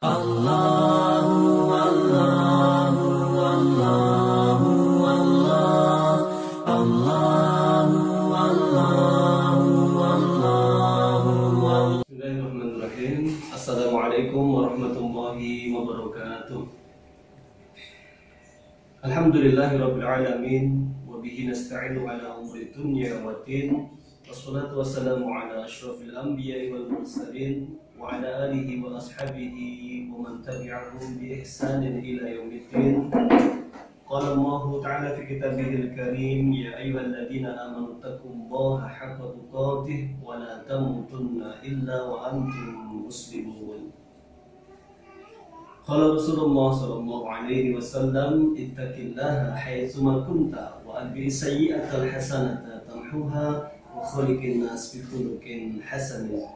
Allahu Allahu Allahu Allah Allahu Allahu Allahu. Bismillahirrahmanirrahim. Assalamualaikum warahmatullahi wabarakatuh. Alhamdulillahirabbil alamin wa bihi nasta'inu ala umuri dunya waddin. Wassalatu wassalamu ala asyrafil anbiya'i wal mursalin wa ala alihi wa ashabihi wa man tabi'ahum bi ihsanin ila yaumiddin. Qala Allah ta'ala fi kitabihil karim, ya ayyuhalladzina amanu taqullaha haqqa tuqatih wa la tamutunna illa wa antum muslimun. Qala Rasulullah sallallahu alaihi wasallam, ittaqillaha haitsuma kunta wa atbi sayyi'atal hasanata tamhuha wa khaliqin nas bi khuluqin hasanin.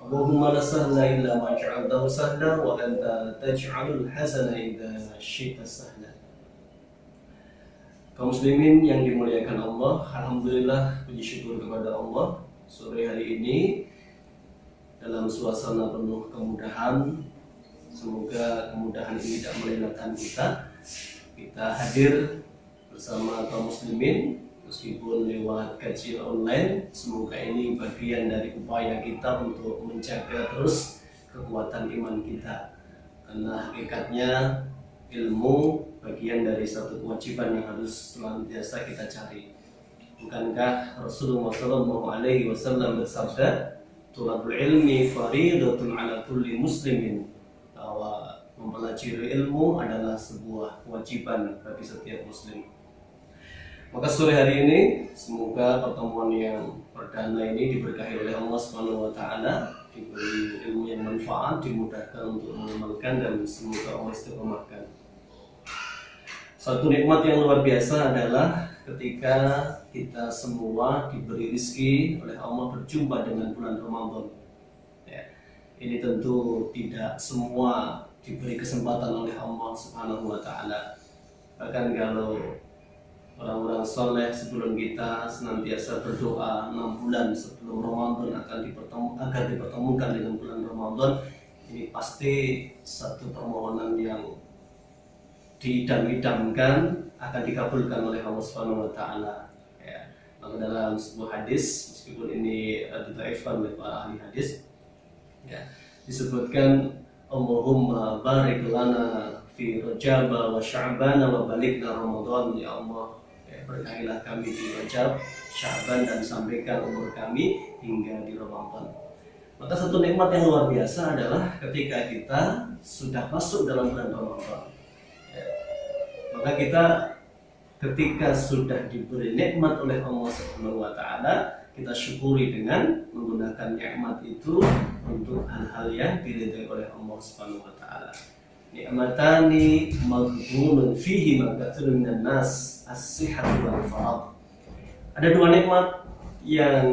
Allahumma la sahla illa ma ja'altahu sahla wa anta taj'alul hazana idza syi'ta sahla. Kaum muslimin yang dimuliakan Allah, alhamdulillah, puji syukur kepada Allah. Sore hari ini dalam suasana penuh kemudahan, semoga kemudahan ini tidak melelahkan kita. Kita hadir bersama kaum muslimin meskipun lewat kajian online. Semoga ini bagian dari upaya kita untuk menjaga terus kekuatan iman kita, karena hakikatnya ilmu bagian dari satu kewajiban yang harus senantiasa kita cari. Bukankah Rasulullah SAW bersabda, "Thalabul ilmi fariidatun 'ala kulli muslimin," bahwa mempelajari ilmu adalah sebuah kewajiban bagi setiap muslim. Maka sore hari ini semoga pertemuan yang perdana ini diberkahi oleh Allah Subhanahu wa taala, diberi ilmu yang manfaat, dimudahkan untuk mengamalkan, dan semoga Allah istiqomahkan. Satu nikmat yang luar biasa adalah ketika kita semua diberi rezeki oleh Allah berjumpa dengan bulan Ramadan. Ya, ini tentu tidak semua diberi kesempatan oleh Allah Subhanahu wa taala. Bahkan kalau orang-orang soleh sebelum kita senantiasa berdoa 6 bulan sebelum Ramadan agar dipertemukan dengan bulan Ramadan, ini pasti satu permohonan yang diidam-idamkan akan dikabulkan oleh Allah Subhanahu wa taala. Ya, maka dalam sebuah hadis, meskipun ini didhaifkan oleh para ahli hadis, ya, disebutkan, Allahumma barik lana fi Rajab wa Sya'ban wa balighna Ramadan. Ya Allah, berkahilah kami di Rajab, Sya'ban, dan sampaikan umur kami hingga di Ramadan. Maka satu nikmat yang luar biasa adalah ketika kita sudah masuk dalam bulan Ramadan. Maka kita ketika sudah diberi nikmat oleh Allah Subhanahu wa taala, kita syukuri dengan menggunakan nikmat itu untuk hal-hal yang diridhai oleh Allah Subhanahu wa taala. Nikmatani maghbunun fihi katsirun minan nas, as-sihhatu wal faragh. Ada dua nikmat yang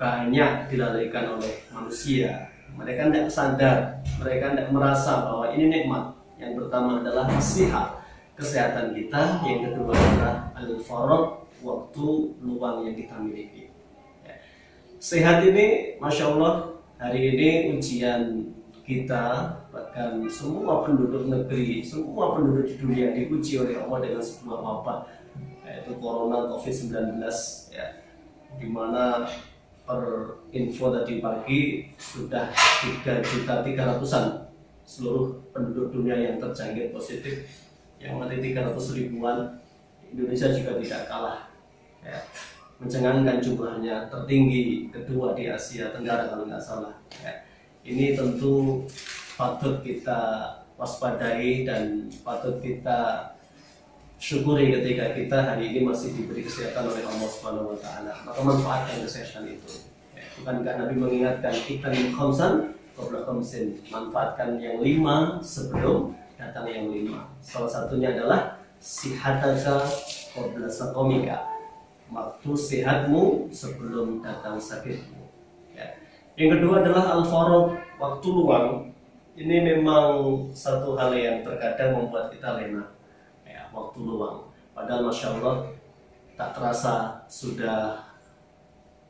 banyak dilalaikan oleh manusia. Mereka tidak sadar, mereka tidak merasa bahwa ini nikmat. Yang pertama adalah as-sihhat, kesehatan kita. Yang kedua adalah al-faragh, waktu luang yang kita miliki. Sehat ini, Masya Allah, hari ini ujian kita, bahkan semua penduduk negeri, semua penduduk di dunia diuji oleh Allah dengan sebuah wabah, yaitu Corona COVID-19, ya, dimana per info tadi pagi sudah 3.300.000-an seluruh penduduk dunia yang terjangkit positif, yang mati 300 ribuan. Indonesia juga tidak kalah, ya, mencengangkan jumlahnya, tertinggi kedua di Asia Tenggara kalau nggak salah. Ya. Ini tentu patut kita waspadai dan patut kita syukuri ketika kita hari ini masih diberi kesehatan oleh Allah Subhanahu wa taala. Maka manfaatkan kesehatan itu. Ya. Bukankah Nabi mengingatkan kita khamsan qabla khamsin, manfaatkan yang 5 sebelum datang yang 5. Salah satunya adalah sihataka qabla saqamika, waktu sehatmu sebelum datang sakitmu. Ya. Yang kedua adalah al-faragh, waktu luang. Ini memang satu hal yang terkadang membuat kita lena, ya, waktu luang. Padahal Masya Allah, tak terasa sudah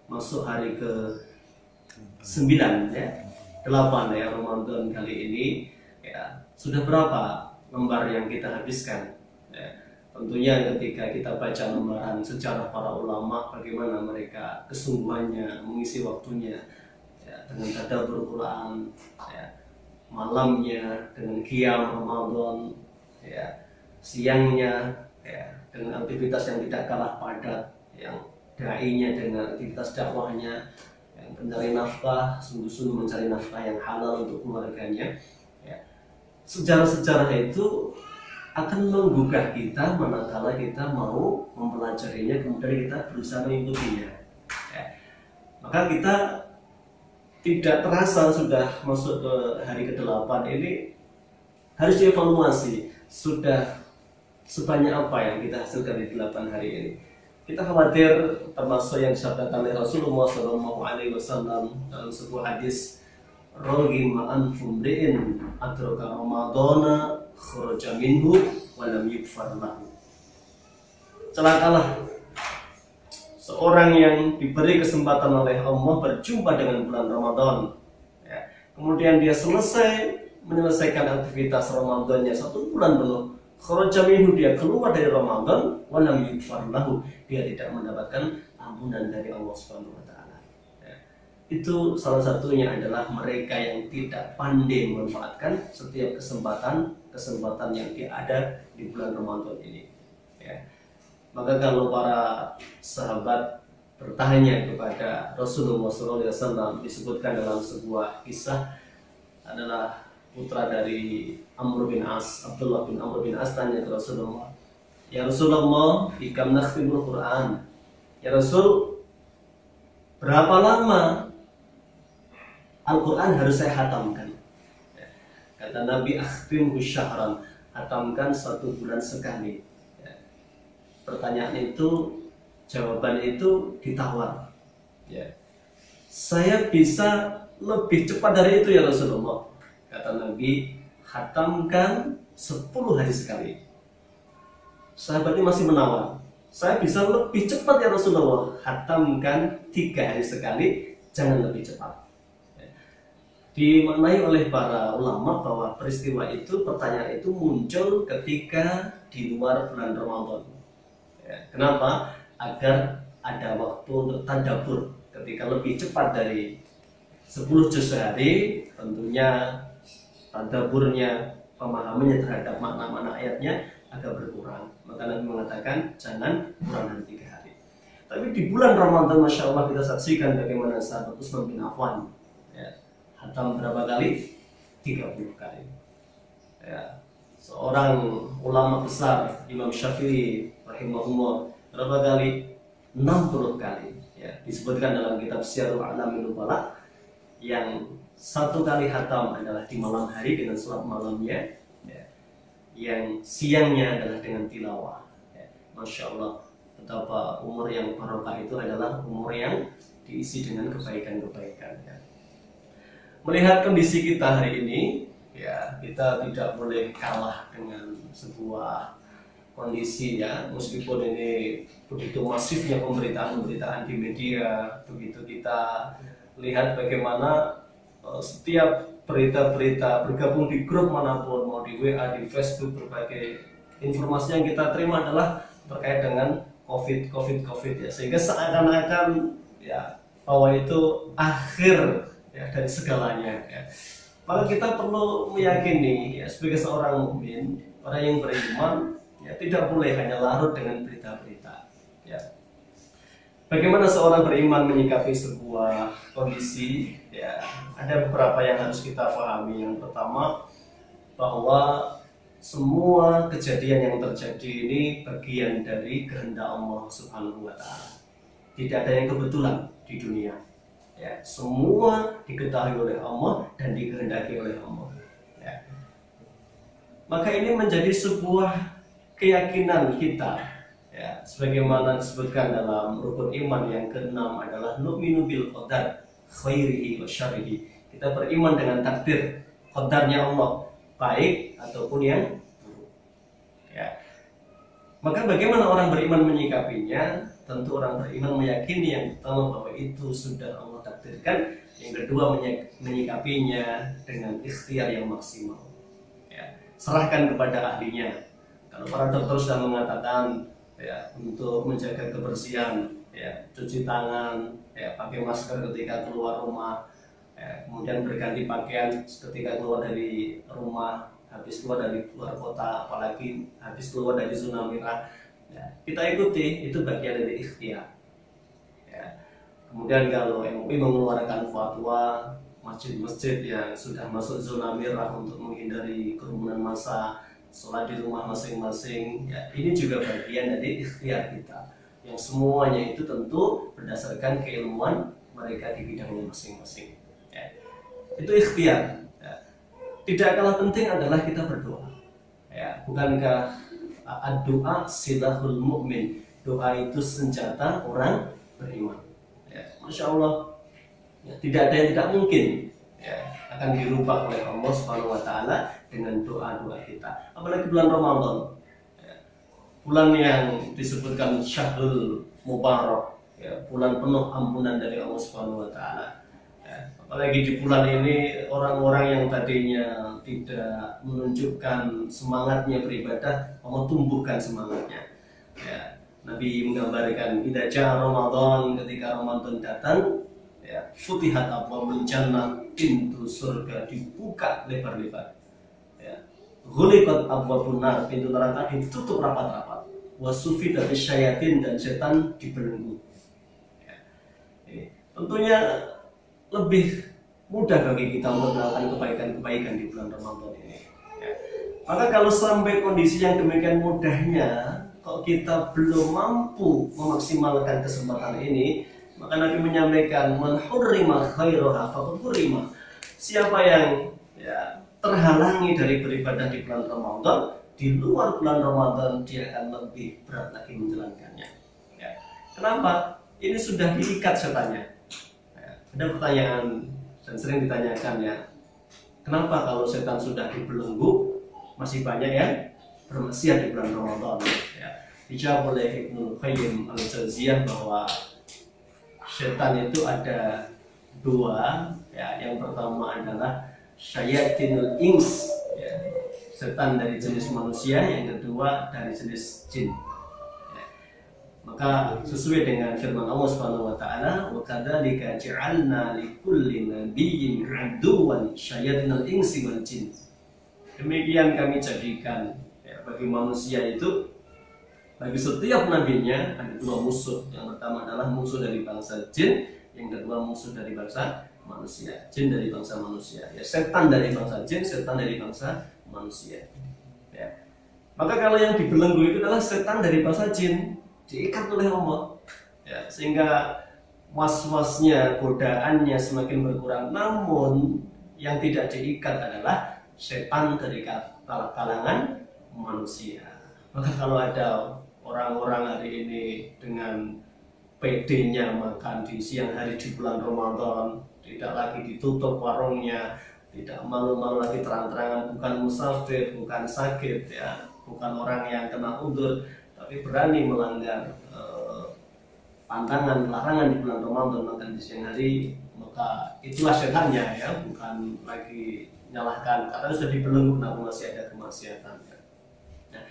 masuk hari ke 9, ya, 8 ya Ramadan kali ini. Ya, Sudah berapa lembar yang kita habiskan? Ya, tentunya ketika kita baca lembaran sejarah para ulama, bagaimana mereka kesungguhannya mengisi waktunya ya, dengan tadabbur Quran, ya, malamnya dengan qiyam Ramadan, ya, siangnya ya, dengan aktivitas yang tidak kalah padat, yang dai-nya dengan aktivitas dakwahnya, yang pencari nafkah, sungguh-sungguh mencari nafkah yang halal untuk keluarganya. Ya. Sejarah-sejarah itu akan menggugah kita manakala kita mau mempelajarinya, kemudian kita berusaha mengikutinya. Ya. Maka kita tidak terasa sudah masuk ke hari ke-8 ini, harus dievaluasi sudah sebanyak apa yang kita hasilkan di 8 hari ini. Kita khawatir termasuk yang disabdakan oleh Rasulullah SAW dalam sebuah hadis, "Rogim anfum ri'in adraka Ramadana kharaja minhu wa lam yukfar lahu." Celakalah seorang yang diberi kesempatan oleh Allah berjumpa dengan bulan Ramadan, ya, kemudian dia menyelesaikan aktivitas Ramadannya 1 bulan penuh, kharaja minhu, dia keluar dari Ramadan, wa lam yukfar lahu, dia tidak mendapatkan ampunan dari Allah Subhanahu wa taala. Ya. Itu salah satunya adalah mereka yang tidak pandai memanfaatkan setiap kesempatan yang ada di bulan Ramadan ini. Ya. Maka kalau para sahabat bertanya kepada Rasulullah SAW, disebutkan dalam sebuah kisah, adalah putra dari Amr bin As, Abdullah bin Amr bin As, tanya ke Rasulullah, "Ya Rasulullah, ikam nakhtimul Quran." Ya Rasul, berapa lama Al-Quran harus saya hatamkan? Ya. Kata Nabi, "Akhtimhu syahran." Hatamkan 1 bulan sekali. Ya. Pertanyaan itu, jawaban itu ditawar. Ya. Saya bisa lebih cepat dari itu ya Rasulullah. Kata Nabi, hatamkan 10 hari sekali. Sahabat ini masih menawar. Saya bisa lebih cepat ya Rasulullah. Hatamkan 3 hari sekali, jangan lebih cepat. Dimaknai oleh para ulama bahwa peristiwa itu, pertanyaan itu muncul ketika di luar bulan Ramadan. Ya, kenapa? Agar ada waktu untuk tadabbur. Ketika lebih cepat dari 10 juz sehari, tentunya tadabburnya, pemahamannya terhadap makna-makna ayatnya agak berkurang. Maka Nabi mengatakan jangan kurang dari 3 hari. Tapi di bulan Ramadan, Masya Allah, kita saksikan bagaimana sahabat Utsman bin Affan, ya, hatam berapa kali? 30 kali. Ya, seorang ulama besar, Imam Syafi'i rahimahullah, berapa kali? 60 kali. Ya, disebutkan dalam kitab Syiarul A'lamin Nubala, yang 1 kali hatam adalah di malam hari dengan salat malamnya, ya, yang siangnya adalah dengan tilawah. Ya. Masya Allah, betapa umur yang barokah itu adalah umur yang diisi dengan kebaikan-kebaikan. Ya. Melihat kondisi kita hari ini, ya, kita tidak boleh kalah dengan sebuah kondisi, ya, meskipun ini begitu masifnya pemberitaan-pemberitaan di media, begitu kita lihat bagaimana setiap berita-berita bergabung di grup manapun, mau di WA, di Facebook, berbagai informasi yang kita terima adalah terkait dengan COVID ya, sehingga seakan-akan ya bahwa itu akhir ya dari segalanya. Ya. Maka kita perlu meyakini ya, sebagai seorang mukmin, orang yang beriman, ya, tidak boleh hanya larut dengan berita-berita. Ya. Bagaimana seorang beriman menyikapi sebuah kondisi? Ya, ada beberapa yang harus kita pahami. Yang pertama, bahwa semua kejadian yang terjadi ini bagian dari kehendak Allah Subhanahu wa taala. Tidak ada yang kebetulan di dunia. Ya, semua diketahui oleh Allah dan dikehendaki oleh Allah. Ya. Maka ini menjadi sebuah keyakinan kita. Ya, sebagaimana disebutkan dalam rukun iman yang ke-6 adalah nu'minu bil qadar khairihi wa syarrihi. Kita beriman dengan takdir, qadarnya Allah, baik ataupun yang buruk. Ya. Maka bagaimana orang beriman menyikapinya? Tentu orang beriman meyakini yang pertama bahwa itu sudah Allah takdirkan, yang kedua menyikapinya dengan ikhtiar yang maksimal. ya, serahkan kepada ahlinya. Kalau para dokter sudah mengatakan ya untuk menjaga kebersihan, ya, cuci tangan, ya, pakai masker ketika keluar rumah, ya, kemudian berganti pakaian ketika keluar dari rumah, habis keluar dari luar kota, apalagi habis keluar dari zona merah, ya, kita ikuti, itu bagian dari ikhtiar. Ya. Kemudian kalau MUI mengeluarkan fatwa masjid-masjid yang sudah masuk zona merah untuk menghindari kerumunan massa, sholat di rumah masing-masing, ya, ini juga bagian dari ikhtiar kita, yang semuanya itu tentu berdasarkan keilmuan mereka di bidangnya masing-masing. Ya. Itu ikhtiar. Ya. Tidak kalah penting adalah kita berdoa. Ya. Bukankah doa silahul mu'min, doa itu senjata orang beriman. Ya. Masya Allah, ya, tidak ada yang tidak mungkin, ya, akan dirubah oleh Allah Subhanahu wa Ta'ala dengan doa-doa kita. Apalagi bulan Ramadan, ya, bulan yang disebutkan Syahrul Mubarak, ya, bulan penuh ampunan dari Allah Subhanahu wa Ta'ala. Ya, apalagi di bulan ini orang-orang yang tadinya tidak menunjukkan semangatnya beribadah, Allah tumbuhkan semangatnya. Ya, Nabi menggambarkan idza jaa Ramadan, ketika Ramadan datang, ya, futihat abwaabul jannah, pintu surga dibuka lebar-lebar. Ya. Ghuliqat abwaabun nar, pintu neraka ditutup rapat-rapat. Wasufidat syayatin, dan setan dibelenggu. Ya. Tentunya lebih mudah bagi kita untuk melakukan kebaikan-kebaikan di bulan Ramadan ini. Ya. Maka kalau sampai kondisi yang demikian mudahnya, kalau kita belum mampu memaksimalkan kesempatan ini, maka Nabi menyampaikan man hurrima khairaha faqad hurrima. Siapa yang, ya, terhalangi dari beribadah di bulan Ramadan, di luar bulan Ramadan dia akan lebih berat lagi menjalankannya. Ya. Kenapa? Ini sudah diikat setannya. Ya. Ada pertanyaan dan sering ditanyakan, ya, kenapa kalau setan sudah dibelenggu masih banyak yang bermaksiat di bulan Ramadan? Ya. Dijawab oleh Ibnu Qayyim al-Jauziyah bahwa setan itu ada dua, ya. Yang pertama adalah syayatinul ins, ya, setan dari jenis manusia. Yang kedua dari jenis jin. Ya. Maka sesuai dengan firman Allah Subhanahu wa Ta'ala, wa kadzalika ja'alna likulli nabiyyin aduwwan syayatinal insi wal jin. Demikian kami jadikan, ya, bagi manusia itu, bagi setiap nabinya ada dua musuh. Yang pertama adalah musuh dari bangsa jin, yang kedua musuh dari bangsa manusia. Jin dari bangsa manusia, ya, setan dari bangsa jin, setan dari bangsa manusia. Ya. Maka kalau yang dibelenggu itu adalah setan dari bangsa jin, diikat oleh Allah, ya, sehingga was-wasnya, godaannya semakin berkurang. Namun yang tidak diikat adalah setan dari kalangan manusia. Maka kalau ada orang-orang hari ini dengan PD-nya makan di siang hari di bulan Ramadan, tidak lagi ditutup warungnya, tidak malu-malu lagi terang-terangan, bukan musafir, bukan sakit, ya, bukan orang yang kena udzur, tapi berani melanggar pantangan, larangan di bulan Ramadan makan di siang hari, maka itulah setannya, ya, bukan lagi nyalahkan karena sudah dibelenggu kenapa masih ada kemaksiatan. Nah,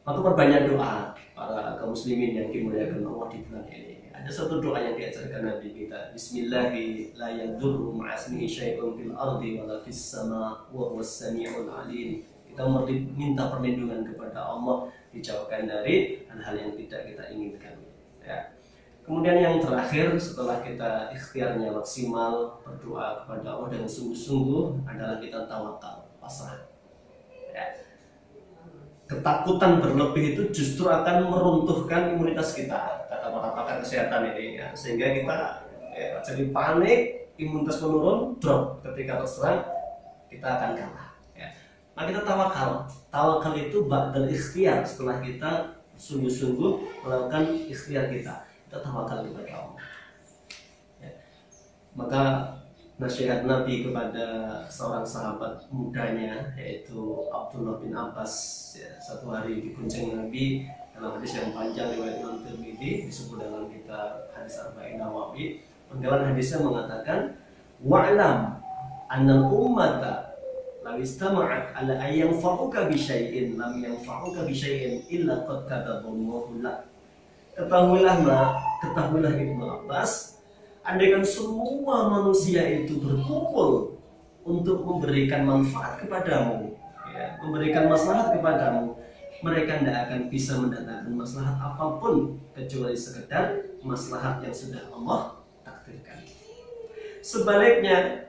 maka perbanyak doa para kaum muslimin yang dimuliakan Allah di bulan ini. Ada satu doa yang diajarkan Nabi kita, Bismillahi la yadurru ma'asmihi syai'un fil ardi wala fis sama wa huwas sami'ul alim. Kita minta perlindungan kepada Allah, dijauhkan dari hal-hal yang tidak kita inginkan. Ya. Kemudian yang terakhir, setelah kita ikhtiarnya maksimal, berdoa kepada Allah dengan sungguh-sungguh, adalah kita tawakal, pasrah. Ya. Ketakutan berlebih itu justru akan meruntuhkan imunitas kita, kata para pakar kesehatan ini, ya. Sehingga kita, ya, jadi panik, imunitas menurun, drop. Ketika terserang, kita akan kalah. Ya. Nah, kita tawakal. Tawakal itu ba'dal ikhtiar, setelah kita sungguh-sungguh melakukan ikhtiar kita tawakal kepada Allah. Ya. Maka nasihat Nabi kepada seorang sahabat mudanya, yaitu Abdullah bin Abbas, ya, satu hari dibonceng Nabi dalam hadis yang panjang riwayat Imam Tirmidzi, disebut dalam kitab Hadis Arba'in Nawawi. Penggalan hadisnya mengatakan, wa'lam annal ummata la law istama'at ala an yanfa'uka bi syai'in lam yanfa'uka bi syai'in illa qad kataballahu lak. Ketahuilah Ibnu Abbas, andaikan semua manusia itu berkumpul untuk memberikan manfaat kepadamu, ya, memberikan maslahat kepadamu, mereka tidak akan bisa mendatangkan maslahat apapun kecuali sekedar maslahat yang sudah Allah takdirkan. Sebaliknya,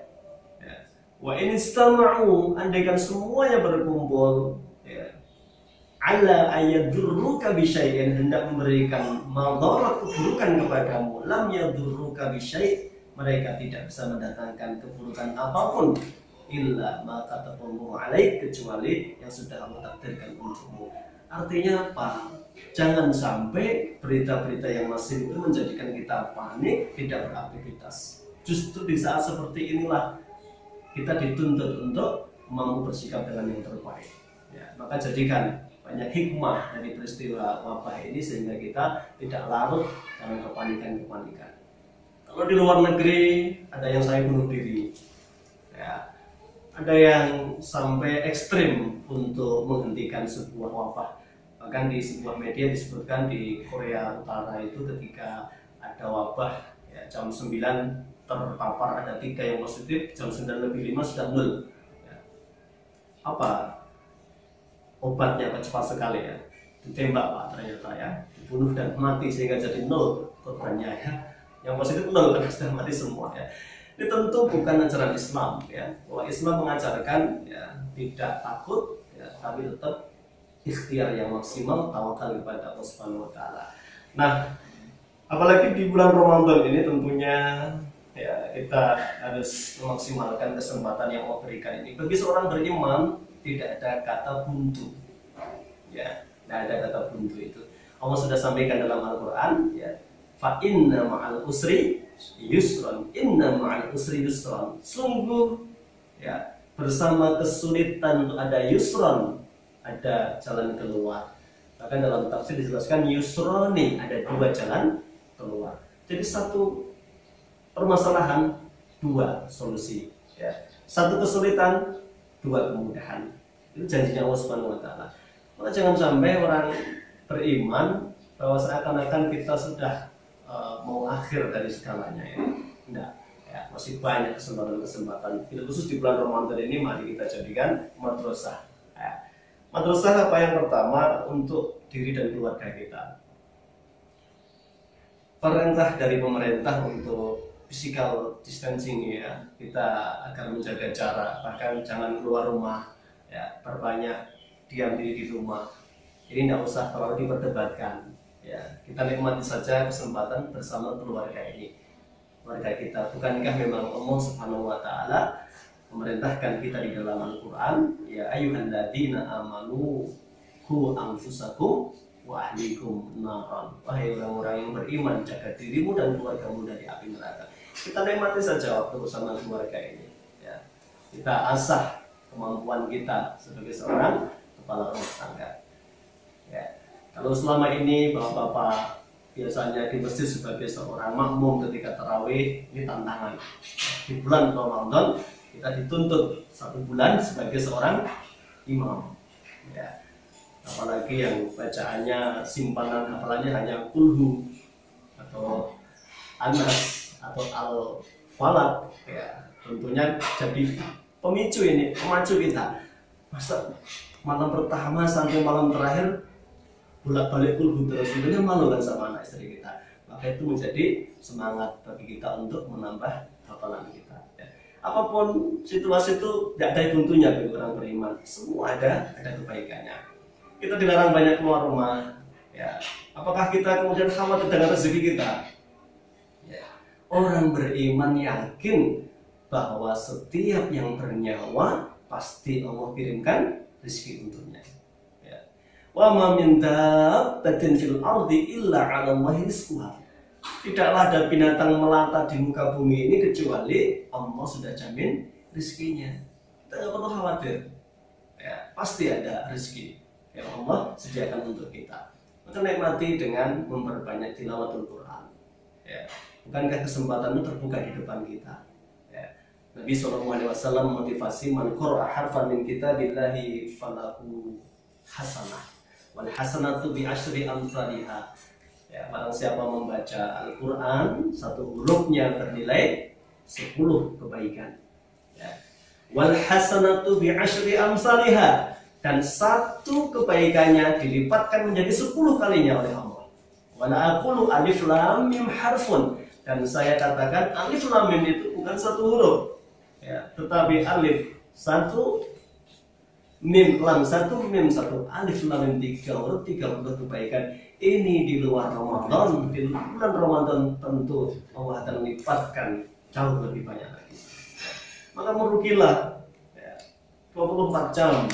ya, wa in istama'u, andaikan semuanya berkumpul, ya, ala ayadurruka bisyai'in, hendak memberikan madarat keburukan kepadamu, lam yadurruka bisyai', mereka tidak bisa mendatangkan keburukan apapun illa ma kataballahu alaik, kecuali yang sudah Allah takdirkan untukmu. Artinya apa? Jangan sampai berita-berita yang masih itu menjadikan kita panik, tidak beraktivitas. Justru di saat seperti inilah kita dituntut untuk mampu bersikap dengan yang terbaik, ya, maka jadikan banyak hikmah dari peristiwa wabah ini sehingga kita tidak larut dalam kepanikan. Kalau di luar negeri ada yang sampai bunuh diri, ya, ada yang sampai ekstrim untuk menghentikan sebuah wabah. Bahkan di sebuah media disebutkan di Korea Utara itu ketika ada wabah, ya, jam 9 terpapar ada 3 yang positif, jam 9:05 sudah 0. Ya. Apa obatnya? Cepat sekali, ya, ditembak Pak ternyata, ya, dibunuh dan mati sehingga jadi 0 korbannya, ya. Yang positif 0 karena sudah mati semua, ya. Ini tentu bukan ajaran Islam, ya. Bahwa Islam mengajarkan, ya, tidak takut, ya, tapi tetap ikhtiar yang maksimal, tawakal kepada Allah Subhanahu wa taala. Nah, apalagi di bulan Ramadan ini tentunya, ya, kita harus memaksimalkan kesempatan yang Allah berikan ini. Bagi seorang beriman tidak ada kata buntu, ya, tidak ada kata buntu itu. Allah sudah sampaikan dalam Al-Quran, ya, fa inna ma'al usri yusron, inna ma'al usri yusron. Sungguh, ya, bersama kesulitan itu ada yusron, ada jalan keluar. Bahkan dalam tafsir dijelaskan yusroni, ada 2 jalan keluar. Jadi satu permasalahan, 2 solusi, ya. Satu kesulitan, 2 kemudahan. Itu janjinya Allah Subhanahu wa taala. Maka jangan sampai orang beriman bahwa seakan-akan kita sudah mau akhir dari segalanya, ya. Tidak, ya, masih banyak kesempatan-kesempatan. Itu khusus di bulan Ramadan ini mari kita jadikan madrasah. Ya. Madrasah apa yang pertama untuk diri dan keluarga kita. Perintah dari pemerintah untuk physical distancing, ya, kita akan menjaga jarak, bahkan jangan keluar rumah, ya, perbanyak diam diri di rumah. Ini tidak usah terlalu diperdebatkan, ya, kita nikmati saja kesempatan bersama keluarga ini, keluarga kita. Bukankah memang Allah Subhanahu wa taala memerintahkan kita di dalam Al-Quran, ya ayyuhalladzina amanu qu anfusakum wa ahlikum naran. Wahai orang-orang yang beriman, jaga dirimu dan keluargamu dari api neraka. Kita nikmati saja waktu bersama keluarga ini, ya. Kita asah kemampuan kita sebagai seorang kepala rumah tangga, ya. Kalau selama ini bapak-bapak biasanya di masjid sebagai seorang makmum ketika tarawih, ini tantangan. Di bulan Ramadan kita dituntut 1 bulan sebagai seorang imam, ya. Apalagi yang bacaannya simpanan hafalannya hanya kulhu atau anas atau al-falaq, ya, tentunya jadi pemicu ini, pemacu kita. Masa malam pertama sampai malam terakhir bolak-balik kulhu terus, sebenarnya malu kan sama anak istri kita. Maka itu menjadi semangat bagi kita untuk menambah hafalan kita, ya. Apapun situasi itu tidak ada buntunya bagi orang beriman, semua ada kebaikannya. Kita dilarang banyak keluar rumah, ya. Apakah kita kemudian khawatir dengan rezeki kita? Ya. Orang beriman yakin bahwa setiap yang bernyawa pasti Allah kirimkan rezeki untuknya. Ya. Wa ma min dabbatin fil ardi illa 'ala Allahi rizquha. Tidaklah ada binatang melata di muka bumi ini kecuali Allah sudah jamin rezekinya. Kita nggak perlu khawatir, ya, pasti ada rezeki yang Allah sediakan untuk kita. Maka nikmati dengan memperbanyak tilawatul Quran, ya. Bukankah kesempatan itu terbuka di depan kita, ya. Nabi SAW motivasi man qara'a harfan min kitabillahi falahu hasanah wal hasanatu bi asyri amsalihha. Ya, barang siapa membaca Al-Qur'an satu hurufnya bernilai 10 kebaikan. Ya. Wal hasanatu bi asyri amsalihha, dan satu kebaikannya dilipatkan menjadi 10 kalinya oleh Allah. Wala aqulu alif lam mim harfun, dan saya katakan alif lam mim itu bukan satu huruf. Ya, tetapi alif satu, mim lam satu, mim satu, alif lam mim 3 huruf, 30 kebaikan. Ini di luar Ramadan, di bulan Ramadan tentu Allah akan lipatkan jauh lebih banyak lagi. Maka merugilah ya, 24 jam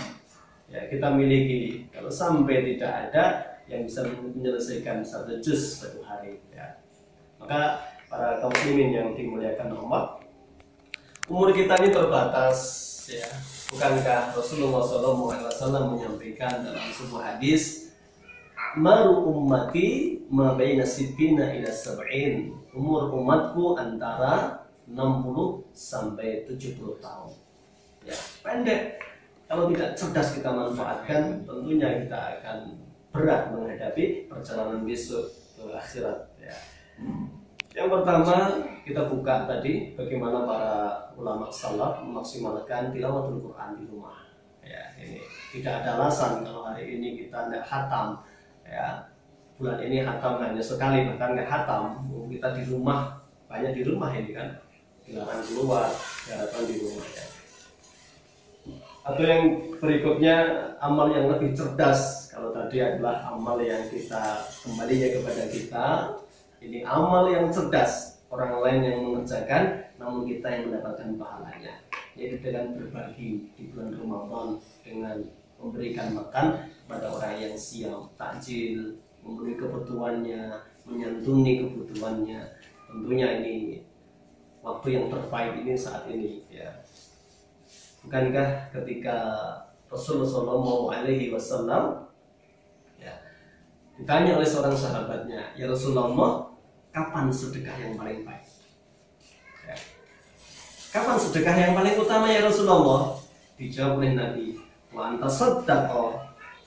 ya kita miliki kalau sampai tidak ada yang bisa menyelesaikan satu juz satu hari ya. Maka para kaum muslimin yang dimuliakan Allah, umur kita ini terbatas ya. Bukankah Rasulullah SAW menyampaikan dalam sebuah hadis, maru ummati ma baina sittina ila sab'in, umur umatku antara 60 sampai 70 tahun. Ya, pendek. Kalau tidak cerdas kita manfaatkan, tentunya kita akan berat menghadapi perjalanan besok ke akhirat ya. Yang pertama, kita buka tadi bagaimana para ulama salaf memaksimalkan tilawatul Quran di rumah. Ya, ini tidak ada alasan kalau hari ini kita tidak hatam. Ya, bulan ini hatam hanya sekali, bahkan nggak hatam. Kita di rumah, banyak di rumah ini kan, dilarang keluar, diharapkan di rumah ya. Atau yang berikutnya, amal yang lebih cerdas. Kalau tadi adalah amal yang kita kembalinya kepada kita, ini amal yang cerdas, orang lain yang mengerjakan, namun kita yang mendapatkan pahalanya, yaitu dengan berbagi di bulan Ramadan, dengan memberikan makan pada orang yang siam, takjil, memenuhi kebutuhannya, menyantuni kebutuhannya. Tentunya ini waktu yang terbaik ini saat ini ya. Bukankah ketika Rasulullah SAW ya, ditanya oleh seorang sahabatnya, ya Rasulullah, kapan sedekah yang paling baik? Ya. Kapan sedekah yang paling utama ya Rasulullah? Dijawab oleh Nabi, wa anta saddaqa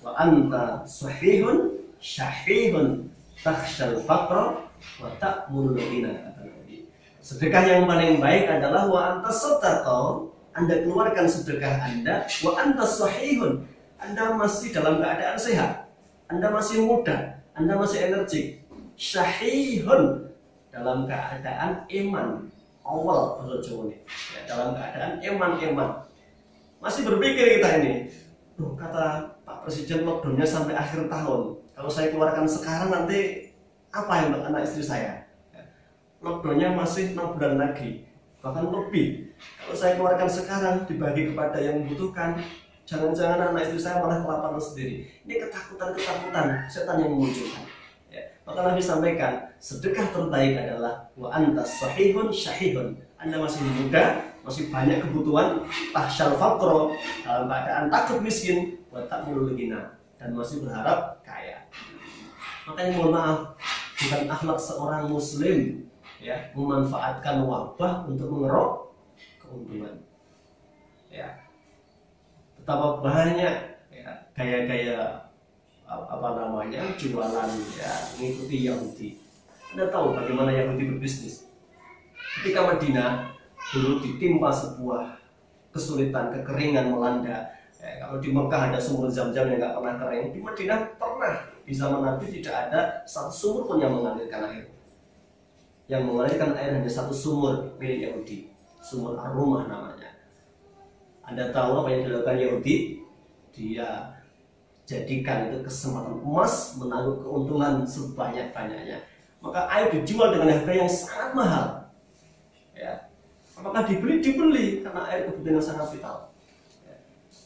wa anta sahihun syahihun takhshal faqra wa ta'murul ghina, kata Nabi. Sedekah yang paling baik adalah wa anta saddaqa, Anda keluarkan sedekah Anda, wa anta sahihun, Anda masih dalam keadaan sehat, Anda masih muda, Anda masih energik, syahihun, dalam keadaan iman, awal bahasa Jawa ini, ya, dalam keadaan iman. Masih berpikir kita ini, loh, kata Pak Presiden lockdownnya sampai akhir tahun, kalau saya keluarkan sekarang nanti apa yang untuk anak istri saya? Lockdownnya masih 6 bulan lagi, bahkan lebih. Kalau saya keluarkan sekarang dibagi kepada yang membutuhkan, jangan-jangan anak istri saya malah kelaparan sendiri. Ini ketakutan setan yang memunculkan ya. Maka Nabi sampaikan, sedekah terbaik adalah wa anta sahihun syahihun, Anda masih muda, masih banyak kebutuhan, tahsyal faqra, dalam keadaan takut miskin, wa ta'murul ghina, dan masih berharap kaya. Makanya mohon maaf, bukan akhlak seorang muslim ya memanfaatkan wabah untuk mengeruk keuntungan ya. Betapa banyak ya gaya-gaya apa namanya jualan ya mengikuti Yahudi. Anda tahu bagaimana Yahudi berbisnis? Ketika Madinah dulu ditimpa sebuah kesulitan, kekeringan melanda ya, kalau di Mekah ada sumur Zam-Zam yang nggak pernah kering, di Madinah pernah, di zaman Nabi tidak ada satu sumur pun yang mengalirkan air. Yang mengalirkan air hanya satu sumur milik Yahudi, sumur Ar-Rumah namanya. Anda tahu apa yang dilakukan Yahudi? Dia jadikan itu kesempatan emas, menanggung keuntungan sebanyak-banyaknya. Maka air dijual dengan harga yang sangat mahal. Ya. Apakah dibeli karena air kebutuhan yang sangat vital. Ya.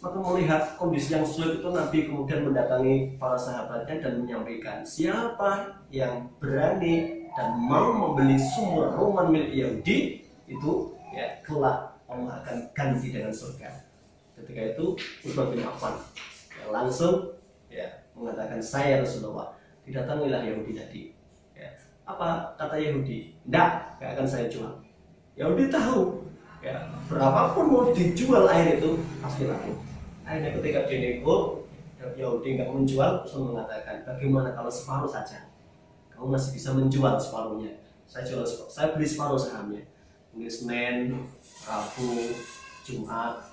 Maka melihat kondisi yang sulit itu, Nabi kemudian mendatangi para sahabatnya dan menyampaikan, siapa yang berani dan mau membeli sumur Roman milik Yahudi itu ya kelak Allah akan ganti dengan surga. Ketika itu Utsman bin Affan ya, langsung ya mengatakan, saya Rasulullah, didatangilah Yahudi tadi ya. Apa kata Yahudi? Nggak akan saya jual. Yahudi tahu Ya, berapapun mau dijual air itu pasti laku. Akhirnya ketika dinego, Yahudi nggak menjual, Rasul mengatakan, bagaimana kalau separuh saja? Kamu masih bisa menjual separuhnya. Saya beli separuh sahamnya. Mungkin Senin, Rabu, Jumat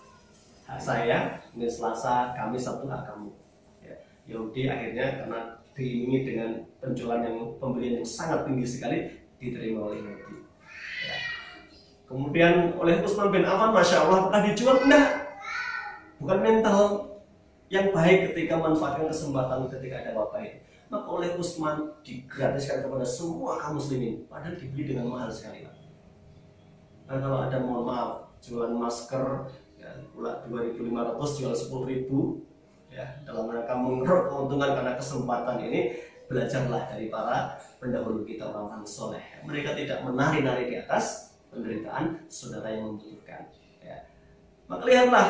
hak saya, mungkin Selasa, Kamis, Sabtu hak kamu. Ya, Yahudi akhirnya karena diiringi dengan pembelian yang sangat tinggi sekali, diterima oleh Yahudi. Ya. Kemudian oleh Utsman bin Affan, masya Allah, apakah dijual? Enggak. Bukan mental yang baik ketika manfaatkan kesempatan ketika ada wabah ini. Maka oleh Utsman digratiskan kepada semua kaum muslimin, padahal dibeli dengan mahal sekali. Dan kalau ada, mohon maaf, jualan masker ya, pula 2.500 jual 10.000 ya, dalam rangka mengeruk keuntungan karena kesempatan ini, belajarlah dari para pendahulu kita, orang-orang soleh. Mereka tidak menari-nari di atas penderitaan saudara yang membutuhkan. Ya. Maka lihatlah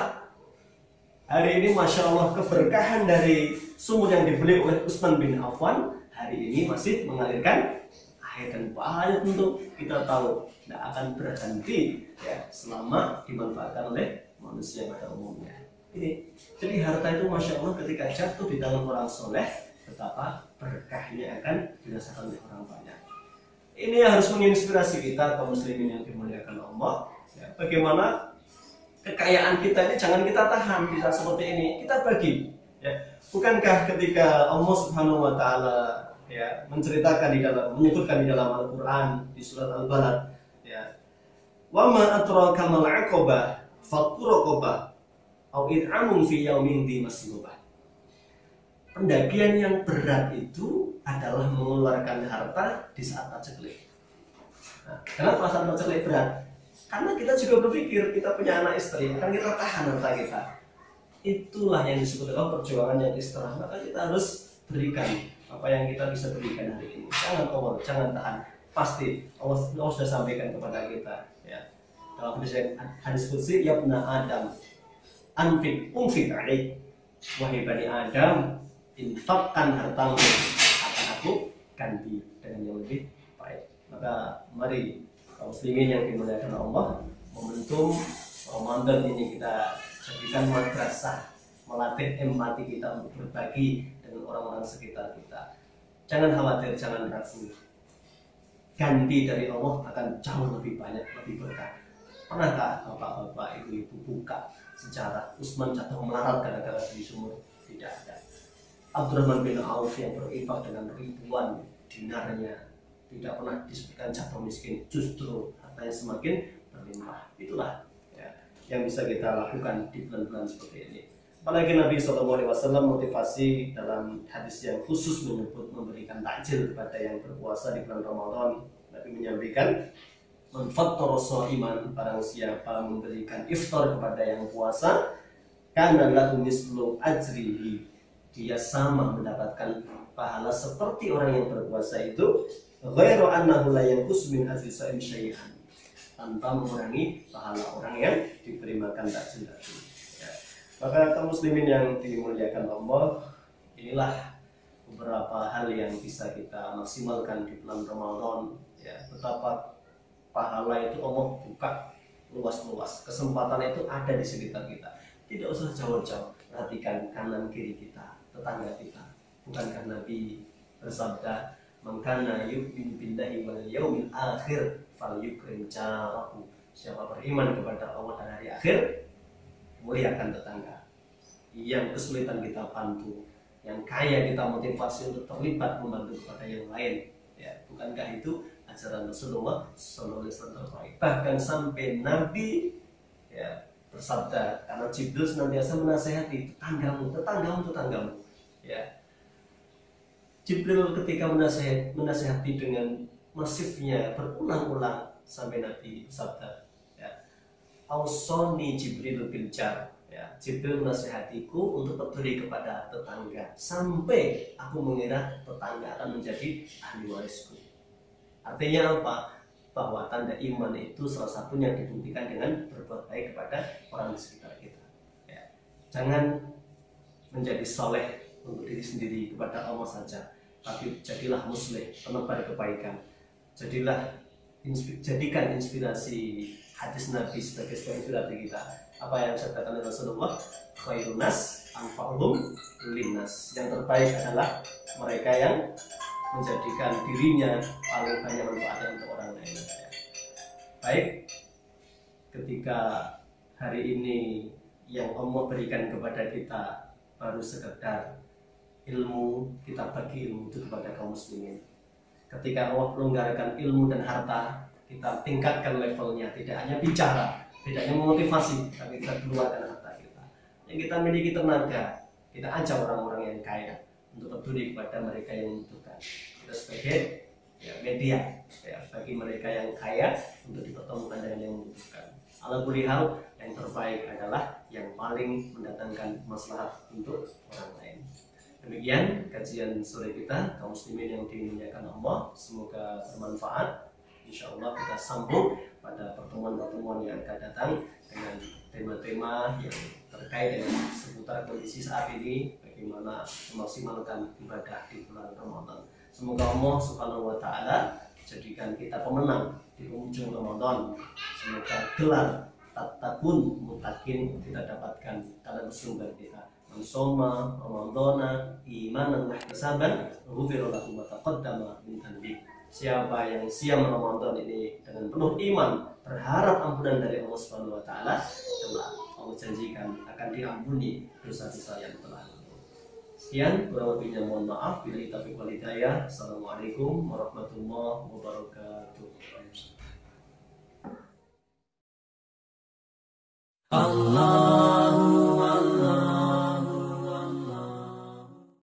hari ini, masya Allah, keberkahan dari sumur yang dibeli oleh Utsman bin Affan hari ini masih mengalirkan air, dan bahaya tentu kita tahu tidak akan berhenti ya selama dimanfaatkan oleh manusia pada umumnya. Ini jadi harta itu, masya Allah, ketika jatuh di tangan orang soleh, betapa berkahnya akan dirasakan oleh orang banyak. Ini harus menginspirasi kita kaum muslimin yang dimuliakan Allah. Ya, bagaimana kekayaan kita ini jangan kita tahan, bisa seperti ini kita bagi. Ya, bukankah ketika Allah Subhanahu Wa Taala ya menceritakan menyebutkan di dalam Al-Quran di surat Al-Balad, ya, wa ma adraka mal aqabah faturaqabah au it'amun fi yaumin dhi masghubah. Pendakian yang berat itu adalah mengeluarkan harta di saat paceklik. Nah, kenapa saat paceklik berat? Karena kita juga berpikir kita punya anak istri, kan kita tahan harta kita. Itulah yang disebut perjuangan yang istilah. Maka kita harus berikan apa yang kita bisa berikan hari ini. Jangan over, jangan tahan. Pasti Allah sudah sampaikan kepada kita. Ya. Dalam hadis qudsi, ya bna Adam, anfik alaik. Wahai bani Adam, infakkan hartamu, akan aku ganti dengan yang lebih baik. Maka mari kaum muslimin yang dimuliakan Allah, momentum Ramadan ini kita jadikan madrasah, melatih empati kita untuk berbagi dengan orang-orang sekitar kita. Jangan khawatir, jangan ragu. Ganti dari Allah akan jauh lebih banyak, lebih berkah. Pernahkah bapak-bapak, ibu-ibu buka sejarah Utsman jatuh melarat gara-gara di sumur? Tidak ada. Abdurrahman bin Auf yang berinfak dengan ribuan dinarnya tidak pernah disebutkan jatuh miskin, justru hartanya semakin berlimpah. Itulah ya, yang bisa kita lakukan di bulan-bulan seperti ini. Apalagi Nabi SAW motivasi dalam hadis yang khusus menyebut memberikan takjil kepada yang berpuasa di bulan Ramadan. Nabi menyampaikan, man fattara sha'iman, barang siapa memberikan iftar kepada yang puasa, kana lahu mislu ajrihi, dia sama mendapatkan pahala seperti orang yang berpuasa itu, ghairu annahu la yanqus min ajri sha'im syai'an, tanpa mengurangi pahala orang yang diberi makan takjil tadi. Ya. Maka kaum muslimin yang dimuliakan Allah, inilah beberapa hal yang bisa kita maksimalkan di bulan Ramadan. Ya, betapa pahala itu Allah buka luas-luas, kesempatan itu ada di sekitar kita. Tidak usah jauh-jauh, perhatikan kanan kiri kita, tetangga kita. Bukankah Nabi bersabda, man kana yu'minu billahi wal yaumil akhir falyukrim jarahu. Siapa beriman kepada Allah dan hari akhir, muliakan tetangga. Yang kesulitan kita bantu, yang kaya kita motivasi untuk terlibat membantu kepada yang lain. Ya, bukankah itu ajaran Rasulullah SAW? Bahkan sampai Nabi ya bersabda, karena Jibril senantiasa menasihati tetanggamu. Ya, Jibril ketika menasihati dengan masifnya berulang-ulang sampai Nabi bersabda, ya, Ausoni Jibril bil jar. Ya, Jibril menasihatiku untuk peduli kepada tetangga sampai aku mengira tetangga akan menjadi ahli warisku. Artinya apa? Bahwa tanda iman itu salah satunya dibuktikan dengan berbuat baik kepada orang di sekitar kita. Ya. Jangan menjadi soleh untuk diri sendiri kepada Allah saja, tapi jadilah muslim, penebar kebaikan. Jadikan inspirasi hadis Nabi sebagai sebuah inspirasi kita. Apa yang disabdakan oleh Rasulullah, khairun nas anfa'uhum linnas. Yang terbaik adalah mereka yang menjadikan dirinya paling banyak manfaatnya untuk orang lain. Baik, ketika hari ini yang Allah berikan kepada kita baru sekedar ilmu, kita bagi ilmu itu kepada kaum muslimin. Ketika Allah pelonggarkan ilmu dan harta, kita tingkatkan levelnya, tidak hanya bicara, tidak hanya memotivasi, tapi kita keluarkan harta kita. Yang kita miliki tenaga, kita ajak orang-orang yang kaya untuk peduli kepada mereka yang membutuhkan. Kita sebagai media bagi mereka yang kaya untuk dipertemukan dengan yang membutuhkan. Ala kulli hal, yang terbaik adalah yang paling mendatangkan maslahat untuk orang lain. Demikian kajian sore kita, kaum muslimin yang dimuliakan Allah. Semoga bermanfaat. Insya Allah kita sambung pada pertemuan-pertemuan yang akan datang dengan tema-tema yang terkait dengan seputar kondisi saat ini, bagaimana memaksimalkan ibadah di bulan Ramadan. Semoga Allah Subhanahu wa Ta'ala jadikan kita pemenang di penghujung Ramadan. Semoga gelar tatabun mutakin kita dapatkan dalam sumber kita. Mansoma Ramadana imanan wa ihtisaban ghufira lahu ma taqaddama min dhanbi. Siapa yang siam Ramadan ini dengan penuh iman, berharap ampunan dari Allah Subhanahu wa Ta'ala, telah Allah janjikan akan diampuni dosa-dosa yang telah lalu. Sekian, kurang lebihnya mohon maaf. Billahi taufiq wal hidayah. Assalamualaikum warahmatullahi wabarakatuh. Allah